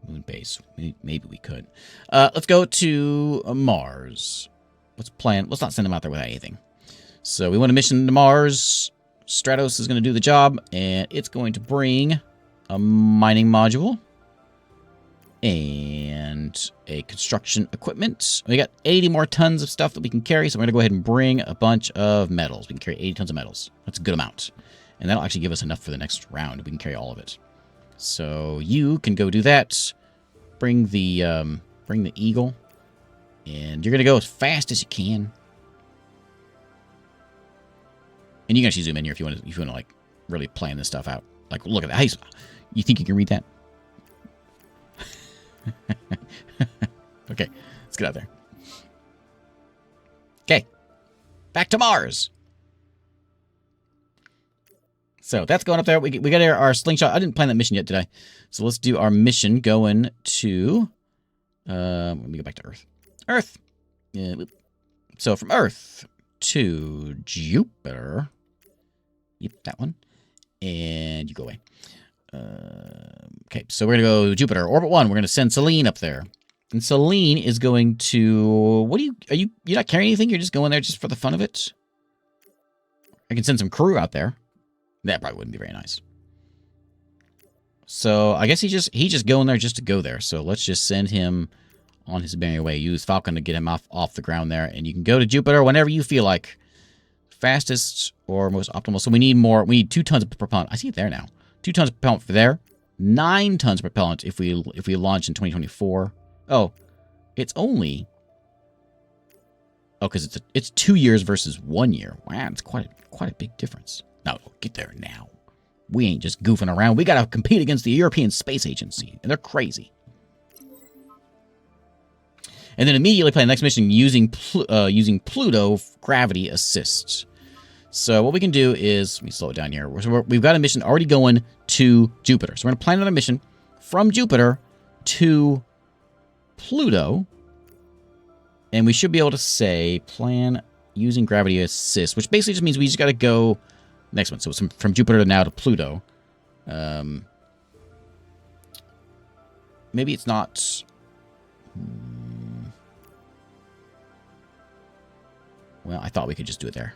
Moon base. Maybe we could. Let's go to Mars. Let's plan. Let's not send them out there without anything. So we want a mission to Mars. Stratos is going to do the job, and it's going to bring a mining module and a construction equipment. We got 80 more tons of stuff that we can carry, so we're going to go ahead and bring a bunch of metals. We can carry 80 tons of metals. That's a good amount. And that'll actually give us enough for the next round. We can carry all of it. So you can go do that. Bring the eagle. And you're going to go as fast as you can. And you can actually zoom in here if you want to like really plan this stuff out. Like, look at that. Hey, you think you can read that? Okay, let's get out there. Okay, back to Mars. So that's going up there. We got our slingshot. I didn't plan that mission yet, did I? So let's do our mission going to... let me go back to Earth. Earth. Yeah, so from Earth to Jupiter. Yep, that one. And you go away. Okay, so we're going to go Jupiter. Orbit 1, we're going to send Selene up there. And Selene is going to... What do you're not carrying anything? You're just going there just for the fun of it? I can send some crew out there. That probably wouldn't be very nice. So I guess he's just going there just to go there. So let's just send him on his merry way. Use Falcon to get him off the ground there. And you can go to Jupiter whenever you feel like. Fastest or most optimal. So we need more. We need 2 tons of propellant. I see it there now. 2 tons of propellant for there. 9 tons of propellant if we launch in 2024. Oh, it's only... Oh, because it's 2 years versus 1 year. Wow, it's quite a big difference. No, get there now. We ain't just goofing around. We got to compete against the European Space Agency, and they're crazy. And then immediately play the next mission using Pluto gravity assist. So what we can do is, let me slow it down here. We've got a mission already going to Jupiter. So we're going to plan another mission from Jupiter to Pluto. And we should be able to say plan using gravity assist, which basically just means we just got to go next one. So it's from Jupiter now to Pluto. Maybe it's not... Well, I thought we could just do it there.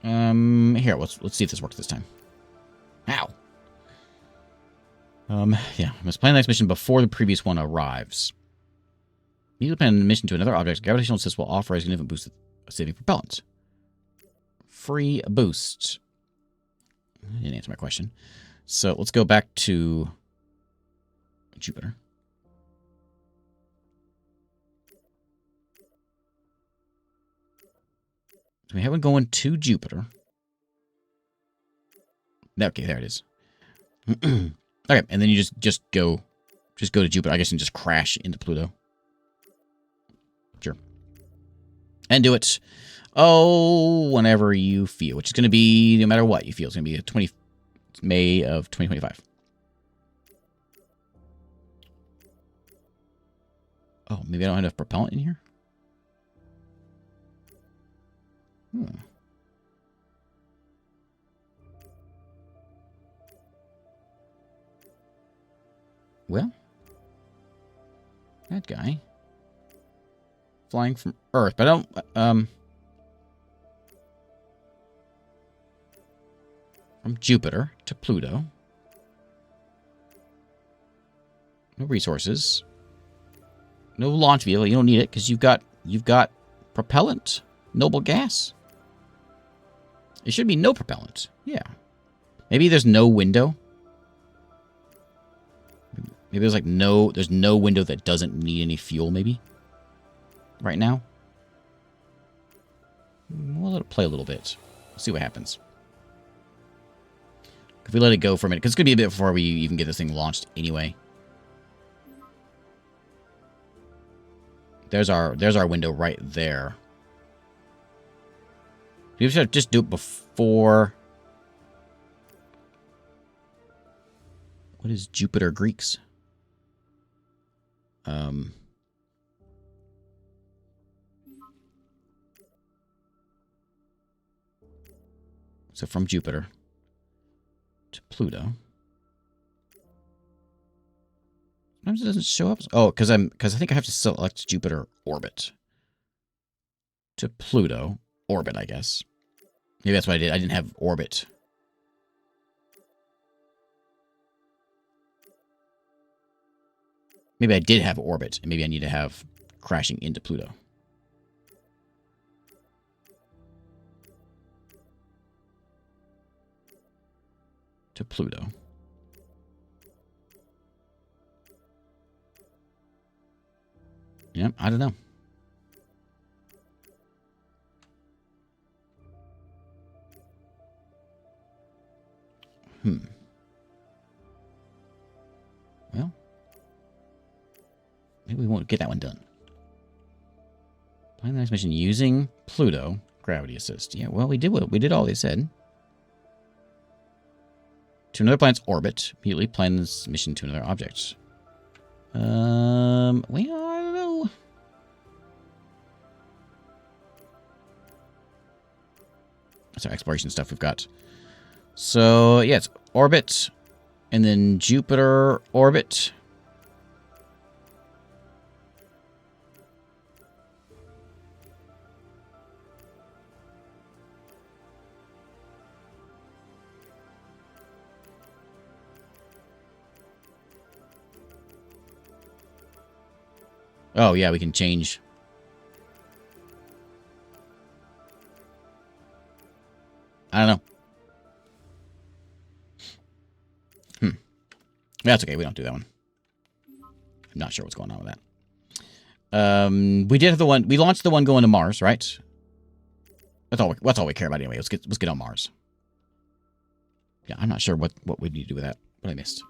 Here, let's see if this works this time. Ow. Yeah, I must plan the next mission before the previous one arrives. Immediately plan a mission to another object. Gravitational assist will offer a significant boost of saving propellant. Free boost. Didn't answer my question. So let's go back to Jupiter. So we have one going to Jupiter. Okay, there it is. Okay, and then you just go to Jupiter, I guess, and just crash into Pluto. Sure. And do it, whenever you feel, which is going to be, no matter what you feel, it's going to be May of 2025. Oh, maybe I don't have enough propellant in here? Well, that guy flying from Earth, but I don't, from Jupiter to Pluto. No resources. No launch vehicle. You don't need it because you've got propellant, noble gas. It should be no propellant. Yeah. Maybe there's no window. Maybe there's like there's no window that doesn't need any fuel, maybe. Right now. We'll let it play a little bit. See what happens. If we let it go for a minute, because it's going to be a bit before we even get this thing launched anyway. There's our window right there. We should just do it before... What is Jupiter Greeks? So from Jupiter to Pluto. Sometimes it doesn't show up. Oh, because I think I have to select Jupiter orbit. To Pluto orbit, I guess. Maybe that's what I did. I didn't have orbit. Maybe I did have orbit, and maybe I need to have crashing into Pluto. To Pluto. Yep, I don't know. Well, maybe we won't get that one done. Plan the next mission using Pluto gravity assist. Yeah, well, we did all they said. To another planet's orbit. Immediately plan this mission to another object. Well, I don't know. That's our exploration stuff we've got. So, yeah, it's orbit, and then Jupiter orbit. Oh, yeah, we can change. I don't know. That's okay. We don't do that one. I'm not sure what's going on with that. We did have the one. We launched the one going to Mars, right? That's all we care about anyway. Let's get on Mars. Yeah, I'm not sure what we need to do with that. What I missed.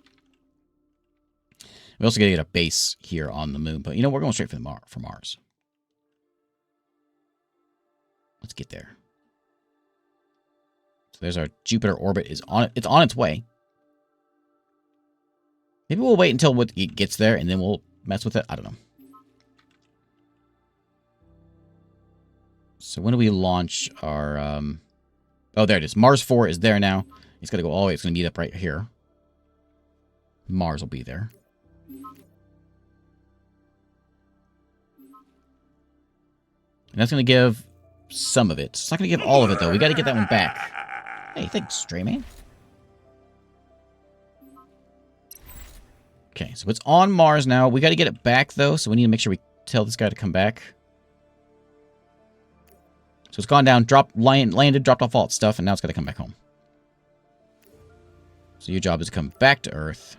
We also got to get a base here on the moon, but you know we're going straight for Mars. Let's get there. So there's our Jupiter orbit is on it. It's on its way. Maybe we'll wait until it gets there, and then we'll mess with it. I don't know. So when do we launch our... Oh, there it is. Mars 4 is there now. It's got to go all the way. It's going to meet up right here. Mars will be there. And that's going to give some of it. It's not going to give all of it, though. We got to get that one back. Hey, thanks, Stray Man. Okay, so it's on Mars now. We got to get it back, though, so we need to make sure we tell this guy to come back. So it's gone down, landed, dropped off all its stuff, and now it's got to come back home. So your job is to come back to Earth.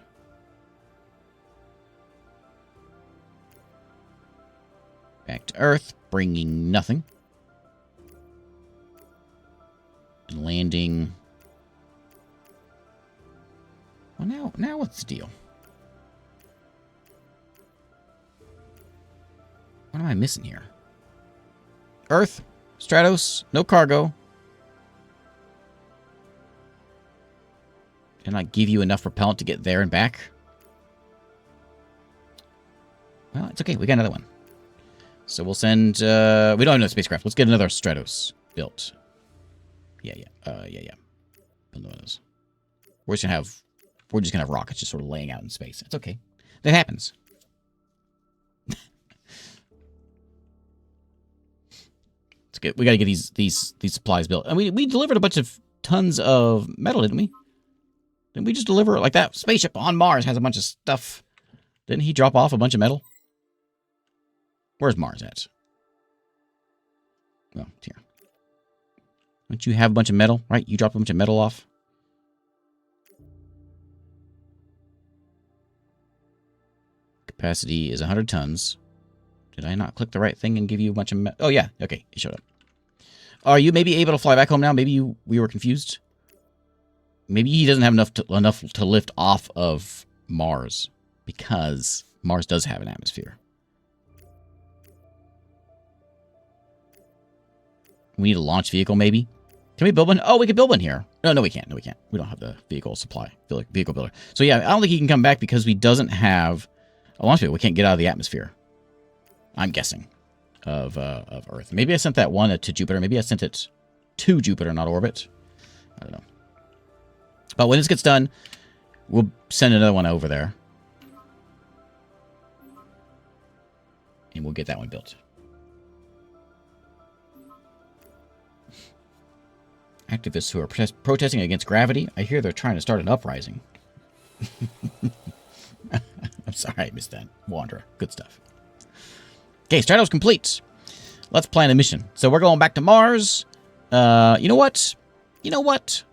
Back to Earth, bringing nothing. And landing... Well, now what's the deal? What am I missing here? Earth, Stratos, no cargo. Can I give you enough propellant to get there and back? Well, it's okay. We got another one. So we'll send... we don't have enough spacecraft. Let's get another Stratos built. Yeah. Build one of those. We're just gonna have rockets just sort of laying out in space. It's okay. That happens. We got to get these supplies built. And we delivered a bunch of tons of metal, didn't we? Didn't we just deliver, like, that spaceship on Mars has a bunch of stuff? Didn't he drop off a bunch of metal? Where's Mars at? Well, it's here. Don't you have a bunch of metal, right? You dropped a bunch of metal off. Capacity is 100 tons. Did I not click the right thing and give you a bunch of metal? Oh, yeah. Okay, it showed up. Are you maybe able to fly back home now? Maybe we were confused. Maybe he doesn't have enough to lift off of Mars, because Mars does have an atmosphere. We need a launch vehicle, maybe. Can we build one? Oh, we could build one here. No, we can't. No, we can't. We don't have the vehicle supply, vehicle builder. So yeah, I don't think he can come back because we doesn't have a launch vehicle. We can't get out of the atmosphere. I'm guessing of Earth. Maybe I sent that one to Jupiter. Maybe I sent it to Jupiter, not orbit. I don't know. But when this gets done, we'll send another one over there. And we'll get that one built. Activists who are protesting against gravity. I hear they're trying to start an uprising. I'm sorry I missed that. Wanderer. Good stuff. Okay, Stratos complete. Let's plan a mission. So we're going back to Mars. You know what? You know what?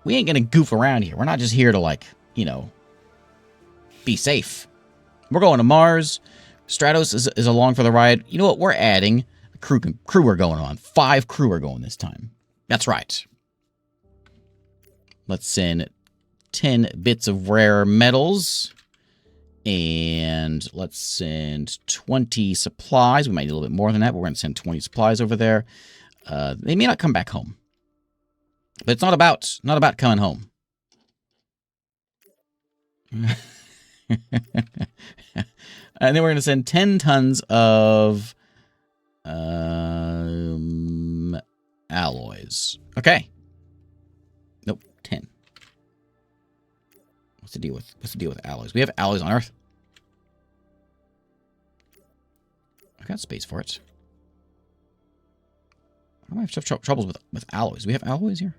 We ain't gonna goof around here. We're not just here to, like, you know, be safe. We're going to Mars. Stratos is along for the ride. You know what? We're adding a crew are going on. 5 crew are going this time. That's right. Let's send 10 bits of rare metals. And let's send 20 supplies. We might need a little bit more than that, but we're going to send 20 supplies over there. They may not come back home. But it's not about coming home. And then we're going to send 10 tons of alloys. Okay. Nope, 10. What's the deal with alloys? We have alloys on Earth. I've got space for it. I might have troubles with alloys. Do we have alloys here?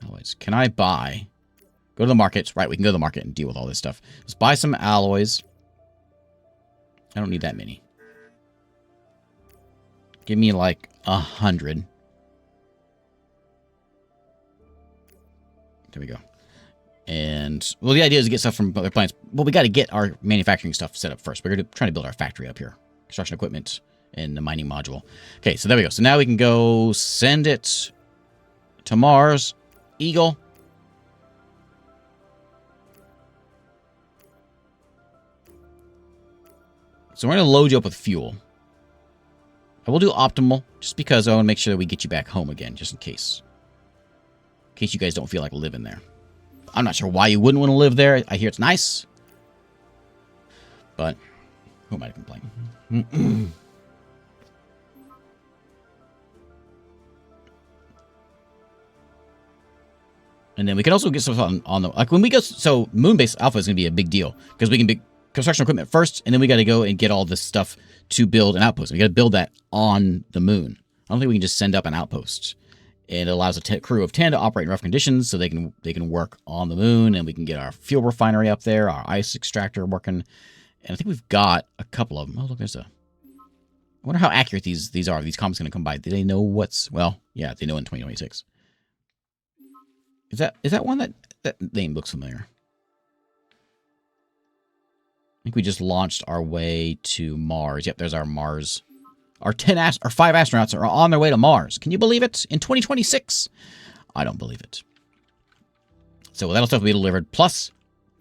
Alloys. Can I buy? Go to the market. Right, we can go to the market and deal with all this stuff. Let's buy some alloys. I don't need that many. Give me like 100. There we go. And, well, the idea is to get stuff from other planets. Well, we got to get our manufacturing stuff set up first. We're trying to build our factory up here. Construction equipment and the mining module. Okay, so there we go. So now we can go send it to Mars. Eagle. So we're going to load you up with fuel. I will do optimal, just because I want to make sure that we get you back home again, just in case. In case you guys don't feel like living there. I'm not sure why you wouldn't want to live there. I hear it's nice. But, who am I to complain? And then we can also get stuff on the... Like, when we go... So, Moonbase Alpha is going to be a big deal. Because we can be construction equipment first, and then we got to go and get all this stuff to build an outpost. We got to build that on the moon. I don't think we can just send up an outpost. And it allows a crew of 10 to operate in rough conditions, so they can work on the moon, and we can get our fuel refinery up there, our ice extractor working. And I think we've got a couple of them. Oh, look, there's a... I wonder how accurate these are. These comments going to come by. Do they know what's... Well, yeah, they know in 2026. Is that one that name looks familiar? I think we just launched our way to Mars. Yep, there's our Mars. Our 5 astronauts are on their way to Mars. Can you believe it? In 2026? I don't believe it. So that'll stuff will be delivered, plus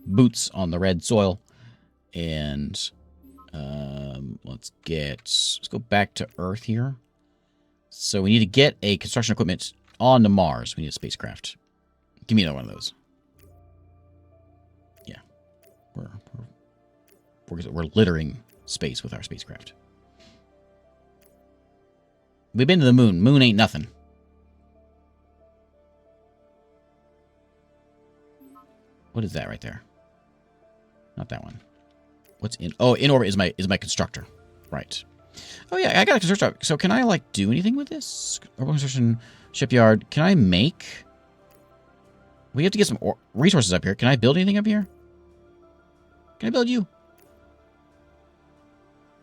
boots on the red soil. And let's go back to Earth here. So we need to get a construction equipment onto Mars. We need a spacecraft. Give me another one of those. Yeah. We're littering space with our spacecraft. We've been to the moon. Moon ain't nothing. What is that right there? Not that one. What's in... Oh, in orbit is my constructor. Right. Oh, yeah, I got a constructor. So can I, like, do anything with this? Urban construction shipyard. Can I make... We have to get some resources up here. Can I build anything up here? Can I build you?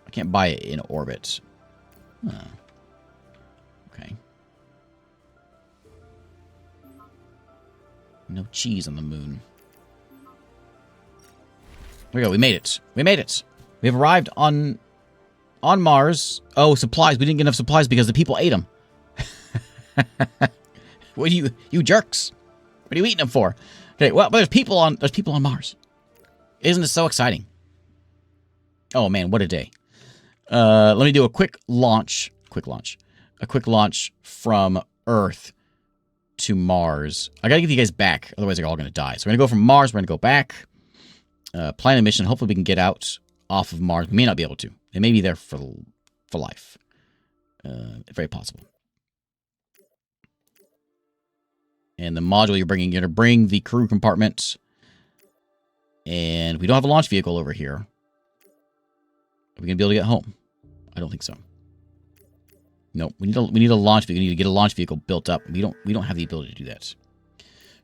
I can't buy it in orbit. Huh. Okay. No cheese on the moon. There we go. We made it. We made it. We have arrived on Mars. Oh, supplies. We didn't get enough supplies because the people ate them. What are you jerks? What are you eating them for? Okay, well, but there's people on Mars. Isn't it so exciting? Oh man, what a day. Let me do a quick launch from Earth to Mars. I gotta get you guys back, otherwise they're all gonna die. So we're gonna go from Mars, we're gonna go back, plan a mission. Hopefully we can get out off of Mars. We may not be able to. They may be there for life. Very possible. And the module you're going to bring the crew compartment. And we don't have a launch vehicle over here. Are we going to be able to get home? I don't think so. No, we need a launch vehicle. We need to get a launch vehicle built up. We don't have the ability to do that.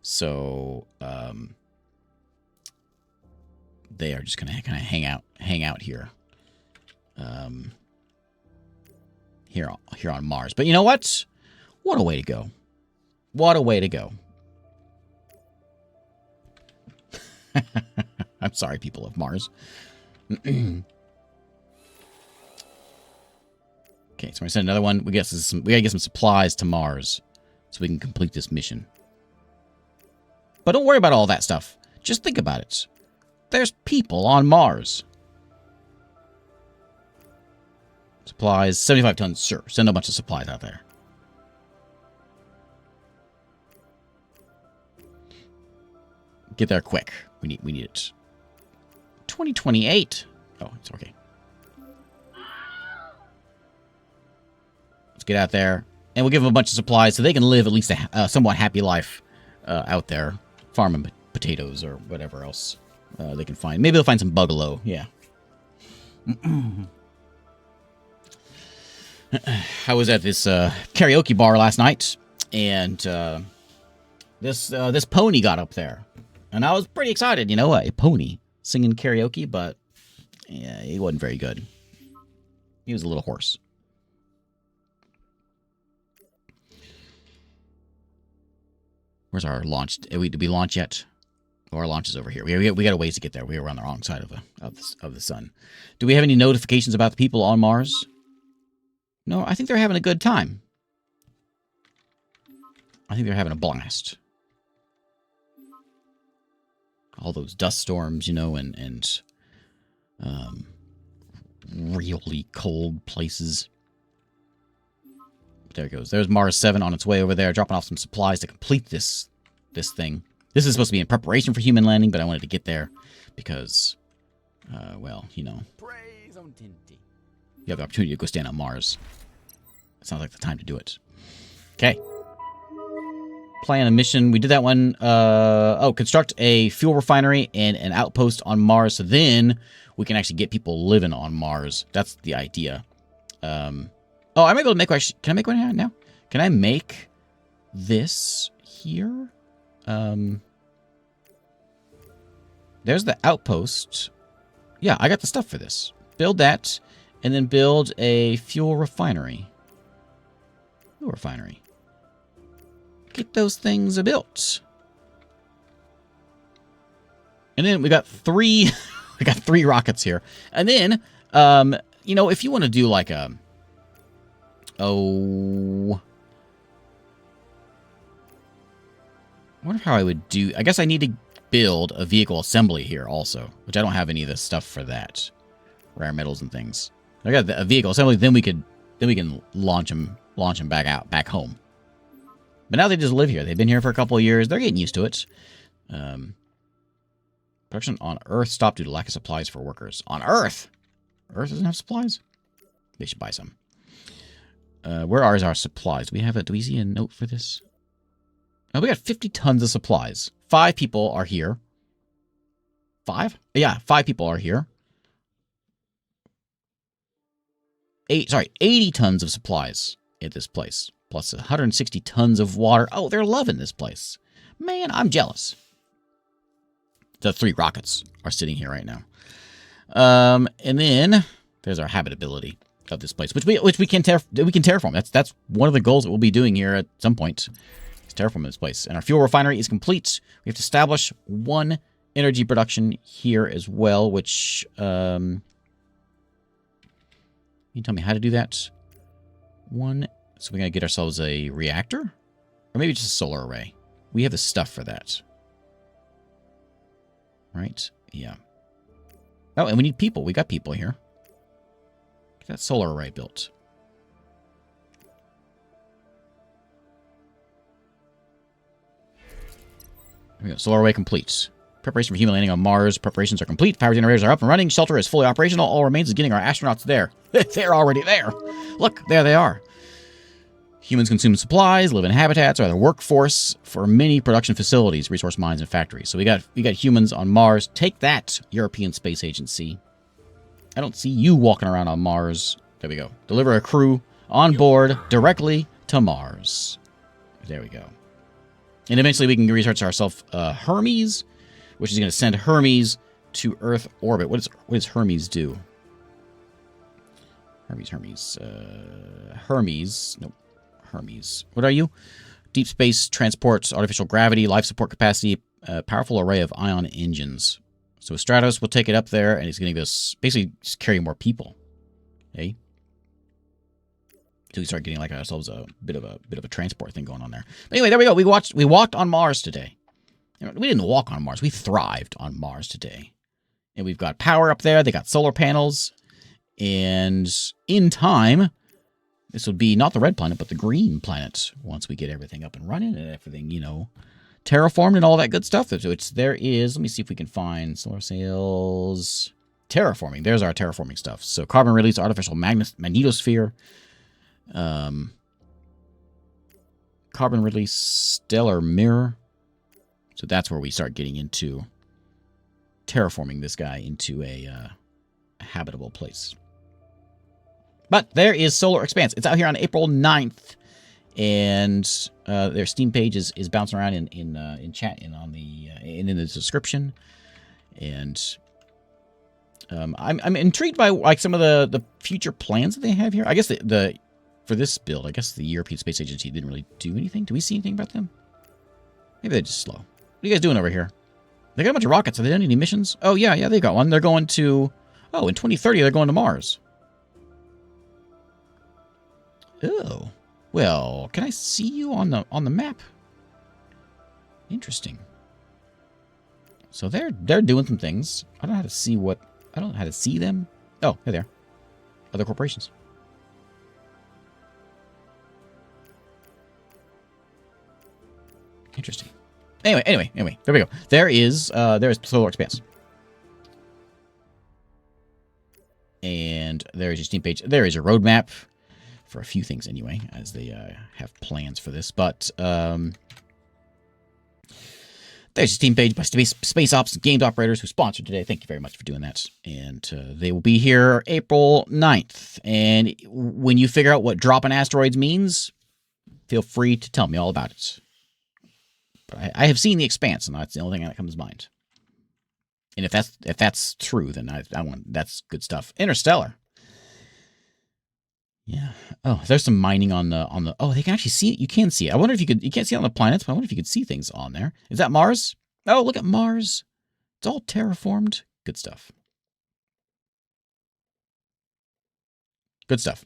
So they are just gonna kind of hang out here. Here on Mars. But you know what? What a way to go. What a way to go. I'm sorry, people of Mars. Okay, so we're gonna send another one. We gotta get some supplies to Mars so we can complete this mission. But don't worry about all that stuff. Just think about it. There's people on Mars. Supplies, 75 tons, sure. Send a bunch of supplies out there. Get there quick. We need it. 2028. Oh, it's okay. Let's get out there, and we'll give them a bunch of supplies so they can live at least a somewhat happy life out there, farming potatoes or whatever else they can find. Maybe they'll find some bugalo. Yeah. I was at this karaoke bar last night, and this pony got up there, and I was pretty excited. You know, a pony singing karaoke, but yeah, he wasn't very good. He was a little hoarse. Where's our launch? Did we launch yet? Oh, our launch is over here. We got a ways to get there. We were on the wrong side of the sun. Do we have any notifications about the people on Mars? No, I think they're having a good time. I think they're having a blast. All those dust storms, you know, and really cold places. There it goes. There's Mars 7 on its way over there, dropping off some supplies to complete this thing. This is supposed to be in preparation for human landing, but I wanted to get there because, well, you know, you have the opportunity to go stand on Mars. It sounds like the time to do it. Okay. Plan a mission. We did that one. Construct a fuel refinery and an outpost on Mars, so then we can actually get people living on Mars. That's the idea. Oh, I might be able to make one. Can I make one now? Can I make this here? There's the outpost. Yeah, I got the stuff for this. Build that, and then build a fuel refinery. Fuel refinery. Get those things built. And then we got three. We got 3 rockets here, and then you know, if you want to do like a I wonder how I would do. I guess I need to build a vehicle assembly here also, which I don't have any of the stuff for that. Rare metals and things. I got a vehicle assembly, then we can launch them back home. But now they just live here. They've been here for a couple of years. They're getting used to it. Production on Earth stopped due to lack of supplies for workers. On Earth? Earth doesn't have supplies? They should buy some. Where are our supplies? Do we see a note for this? Oh, we got 50 tons of supplies. 5 people are here. 5? Yeah, 5 people are here. 80 tons of supplies at this place. Plus 160 tons of water. Oh, they're loving this place. Man, I'm jealous. The 3 rockets are sitting here right now. And then there's our habitability of this place, which we can terraform. That's one of the goals that we'll be doing here at some point. Is terraform this place. And our fuel refinery is complete. We have to establish 1 energy production here as well, which you can tell me how to do that. 1. So we're gonna get ourselves a reactor, or maybe just a solar array. We have the stuff for that, right? Yeah. Oh, and we need people. We got people here. Get that solar array built. There we go. Solar array complete. Preparation for human landing on Mars. Preparations are complete. Power generators are up and running. Shelter is fully operational. All remains is getting our astronauts there. They're already there. Look, there they are. Humans consume supplies, live in habitats, are the workforce for many production facilities, resource mines, and factories. So we got humans on Mars. Take that, European Space Agency. I don't see you walking around on Mars. There we go. Deliver a crew on board directly to Mars. There we go. And eventually we can research ourselves Hermes, which is going to send Hermes to Earth orbit. What does Hermes do? Hermes. Nope. Hermes. What are you? Deep space transports, artificial gravity, life support capacity, powerful array of ion engines. So Stratos will take it up there, and it's going to give us basically just carry more people. Okay. So we start getting like ourselves a bit of a transport thing going on there. But anyway, there we go. We walked on Mars today. We didn't walk on Mars. We thrived on Mars today. And we've got power up there. They got solar panels. And in time, this would be not the red planet, but the green planet once we get everything up and running and everything, terraformed and all that good stuff. So let me see if we can find solar sails. Terraforming. There's our terraforming stuff. So carbon release, artificial magnetosphere. Carbon release, stellar mirror. So that's where we start getting into terraforming this guy into a habitable place. But there is Solar Expanse. It's out here on April 9th, and their Steam page is bouncing around in chat and in the description. And I'm intrigued by like some of the future plans that they have here. I guess for this build, I guess the European Space Agency didn't really do anything. Do we see anything about them? Maybe they're just slow. What are you guys doing over here? They got a bunch of rockets. Have they done any missions? Oh yeah, they got one. They're going to in 2030 they're going to Mars. Oh, well, can I see you on the map? Interesting. So they're doing some things. I don't know how to see them. Oh, they're there. Other corporations. Interesting. Anyway, there we go. There is Solar Expanse. And there is your Steam page. There is your roadmap for a few things anyway, as they have plans for this. But there's your Steam page by Space Ops and Games Operators, who sponsored today. Thank you very much for doing that. And they will be here April 9th. And when you figure out what dropping asteroids means, feel free to tell me all about it. But I have seen the Expanse, and that's the only thing that comes to mind. And if that's true, then I want that's good stuff. Interstellar. Yeah. Oh, there's some mining on the. Oh, they can actually see it. You can see it. I wonder if you can't see it on the planets, but I wonder if you could see things on there. Is that Mars? Oh, look at Mars. It's all terraformed. Good stuff. Good stuff.